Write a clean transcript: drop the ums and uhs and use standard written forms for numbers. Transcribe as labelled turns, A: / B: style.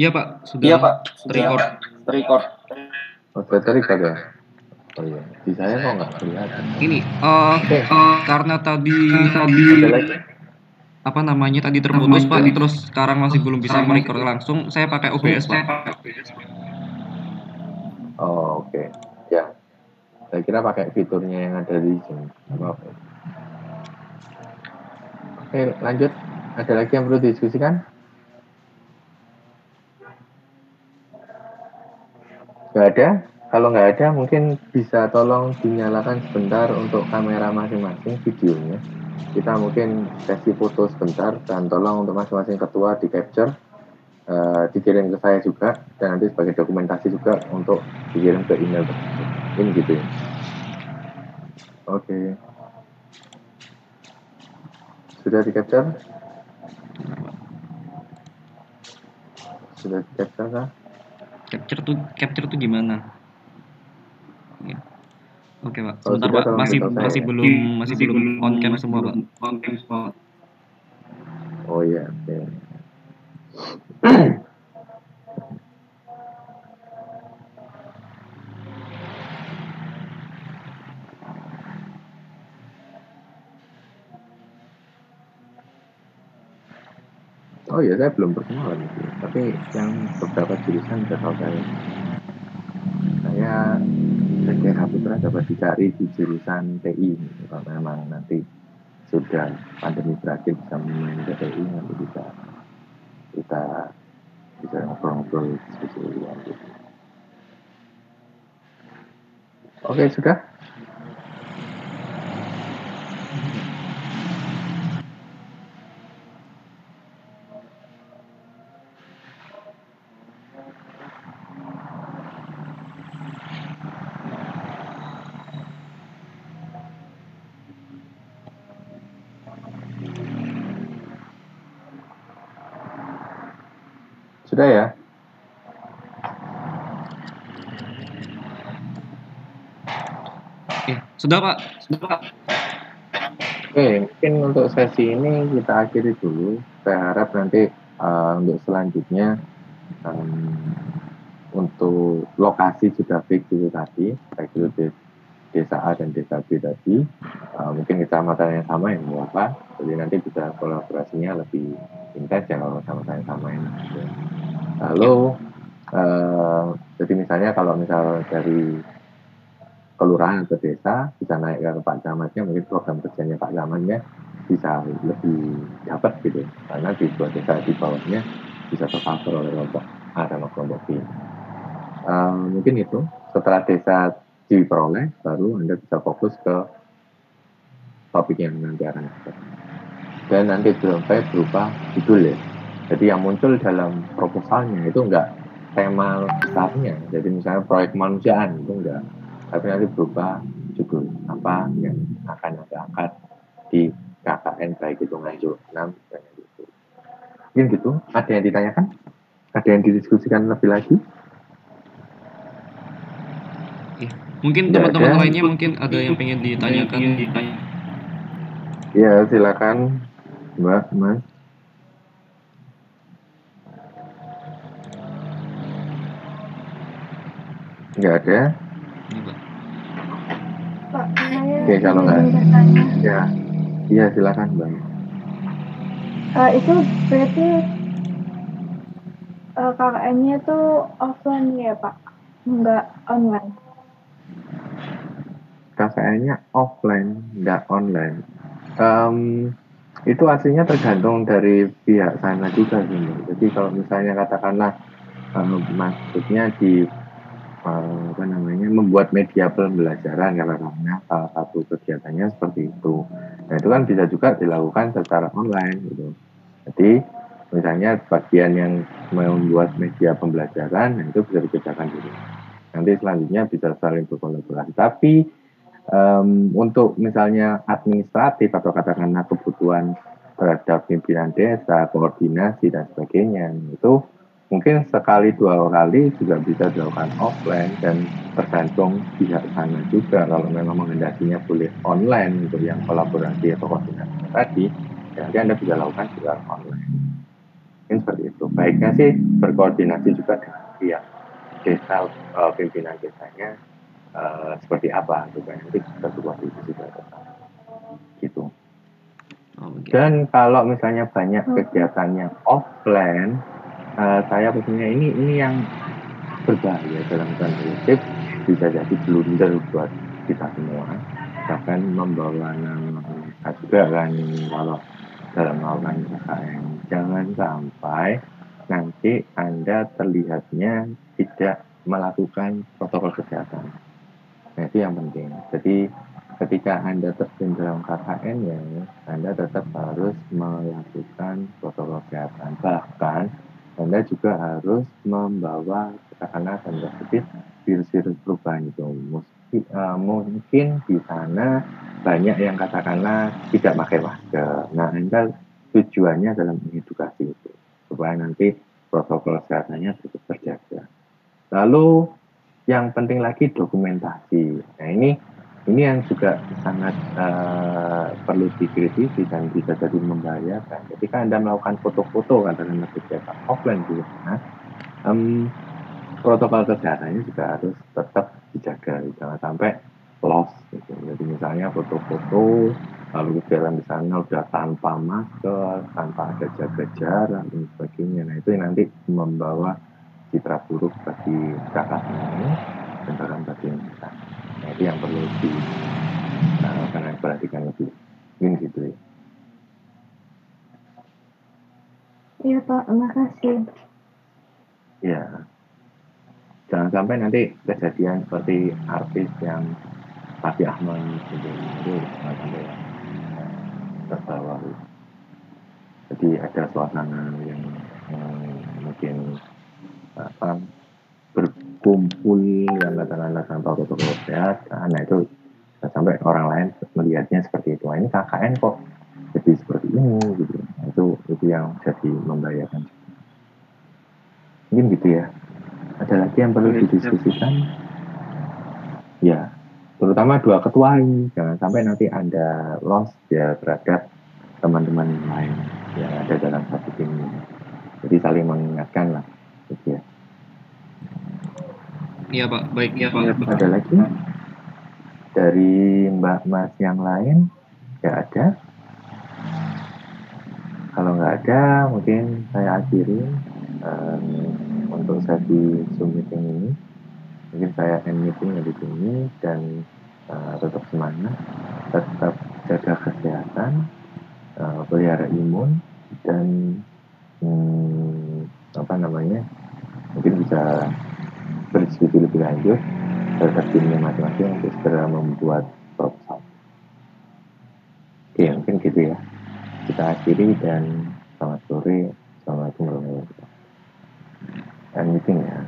A: Iya Pak,
B: Iya
A: sudah
B: Pak, sudah
A: record.
B: record.
C: Oh, sudah record ya? Oh iya, di saya kok nggak kelihatan.
A: Ini
C: Oke,
A: karena tadi
C: ada lagi?
A: apa namanya tadi terputus Pak, terus sekarang masih belum bisa merecord langsung, saya pakai OBS Pak.
C: Oh, oke. Ya, saya kira pakai fiturnya yang ada di sini. Oke, lanjut. Ada lagi yang perlu didiskusikan? Nggak ada? Kalau nggak ada, mungkin bisa tolong dinyalakan sebentar untuk kamera masing-masing videonya. Kita mungkin sesi foto sebentar, dan tolong untuk masing-masing ketua di capture, dikirim ke saya juga, dan nanti sebagai dokumentasi juga untuk dikirim ke email tersebut. Ini gitu ya. Oke. Sudah di capture? Sudah di capture kah?
A: Capture tuh gimana? Ya. Oke Pak,
C: Kalau
A: sebentar
C: sudah,
A: Pak,
C: tolong
A: masih
C: beritahu saya ya.
A: belum on cam semua Pak.
C: Oh iya, oke. Oh iya, saya belum perkenalan itu. Tapi yang beberapa jurusan sudah tahu saya. Saya Setia Putra dapat dicari di jurusan TI. Kalau memang nanti sudah pandemi berakhir bisa main ke TI, nanti kita bisa ngobrol-ngobrol diskusi lanjut. Oke, sudah? Sudah ya?
A: Sudah Pak.
C: Oke, mungkin untuk sesi ini kita akhiri dulu. Saya harap nanti untuk selanjutnya untuk lokasi sudah fix itu tadi, baik itu di desa A dan desa B tadi, mungkin kecamatan yang sama yang apa, jadi nanti bisa kolaborasinya lebih intens ya kalau sama-sama yang sama yang ada. Lalu jadi misalnya kalau misal dari kelurahan atau desa bisa naik ke Pak Camatnya, mungkin program kerjanya Pak Camatnya bisa lebih dapat gitu, karena di dua desa di bawahnya bisa tercover oleh kelompok A dan kelompok B. Mungkin itu setelah desa diperoleh, baru Anda bisa fokus ke topik yang nanti akan ada. Dan nanti sampai berupa judul ya. Jadi yang muncul dalam proposalnya itu enggak tema besarnya. Jadi misalnya proyek kemanusiaan itu enggak, tapi nanti berupa judul apa yang akan Anda angkat di KKN baik itu nganjuk 6 dan gitu. Mungkin gitu. Ada yang ditanyakan? Ada yang didiskusikan lebih lagi?
A: Mungkin teman-teman lainnya mungkin ada yang pengen ditanyakan.
C: Ya, silakan Mbak, Mas. Nggak ada?
D: Pak, saya
C: Oke, kalau nggak
D: bertanya.
C: Ya, iya silakan Mbak.
D: Itu berarti KKN-nya itu offline ya Pak, nggak online?
C: KKN-nya offline, nggak online. Itu aslinya tergantung dari pihak sana juga sih. Jadi kalau misalnya katakanlah maksudnya di apa namanya membuat media pembelajaran karena salah satu kegiatannya seperti itu. Nah itu kan bisa juga dilakukan secara online gitu. Jadi misalnya bagian yang membuat media pembelajaran nah itu bisa dikerjakan dulu. Nanti selanjutnya bisa saling berkolaborasi. Tapi untuk misalnya administratif atau katakanlah kebutuhan terhadap pimpinan desa, koordinasi dan sebagainya, itu mungkin sekali dua kali juga bisa dilakukan offline dan tergantung pihak sana juga. Kalau memang menghendakinya boleh online untuk yang kolaborasi atau koordinasi tadi, ya nanti Anda bisa lakukan juga online. Mungkin seperti itu. Baiknya sih berkoordinasi juga dengan pihak desa, pimpinan desanya seperti apa supaya nanti kita sebuah divisi gitu. Dan kalau misalnya banyak kegiatannya offline, saya punya ini yang berbahaya dalam tanda kutip, bisa jadi blunder buat kita semua, bahkan membawa nama juga kan kalau dalam melakukan KKN. Jangan sampai nanti Anda terlihatnya tidak melakukan protokol kesehatan. Nah, itu yang penting. Jadi ketika Anda terjun dalam KKN ya, Anda tetap harus melakukan protokol kesehatan. Bahkan Anda juga harus membawa katakanlah tanda kutip virus-virus perubahan itu. Mungkin di sana banyak yang katakanlah tidak pakai masker. Nah, Anda tujuannya dalam mengedukasi itu supaya nanti protokol kesehatannya tetap terjaga. Lalu yang penting lagi dokumentasi. Nah, ini yang juga sangat perlu dikritisi dan bisa jadi membahayakan. Ketika Anda melakukan foto-foto katakanlah kegiatan offline di sana, protokol kesehatannya juga harus tetap dijaga, jangan sampai loss. Gitu. Jadi misalnya foto-foto, lalu kegiatan di sana udah tanpa masker, tanpa ada jaga jarak dan sebagainya. Nah, itu yang nanti membawa citra buruk bagi kakak ini dan bahkan bagi kita. Nah, itu yang perlu diperhatikan lebih. Mungkin gitu ya.
D: Iya Pak, terima kasih.
C: Ya, jangan sampai nanti kejadian seperti artis yang Raffi Ahmad gitu, itu jangan sampai terbawa. Jadi ada suasana yang mungkin berkumpul yang katakanlah tanpa protokol kesehatan. Nah, itu sampai orang lain melihatnya seperti itu. Nah, ini KKN kok jadi seperti ini gitu. Nah, itu yang jadi membahayakan. Mungkin gitu ya. Ada lagi yang perlu didiskusikan? Ya, terutama dua ketua ini jangan sampai nanti Anda loss ya terhadap teman-teman yang lain yang ada dalam satu tim ini. Jadi saling mengingatkan lah. Gitu ya.
A: Iya Pak, baik ya Pak.
C: Ada lagi dari Mbak Mas yang lain? Nggak ada? Kalau nggak ada, mungkin saya akhiri untuk sesi Zoom meeting ini. Mungkin saya end meeting di sini dan tetap semangat, tetap jaga kesehatan, pelihara imun dan mungkin bisa berdiskusi lebih lanjut terhadap timnya masing-masing untuk segera membuat proposal. Oke, mungkin gitu ya. Kita akhiri dan selamat sore. Assalamualaikum warahmatullahi wabarakatuh. And meeting ya.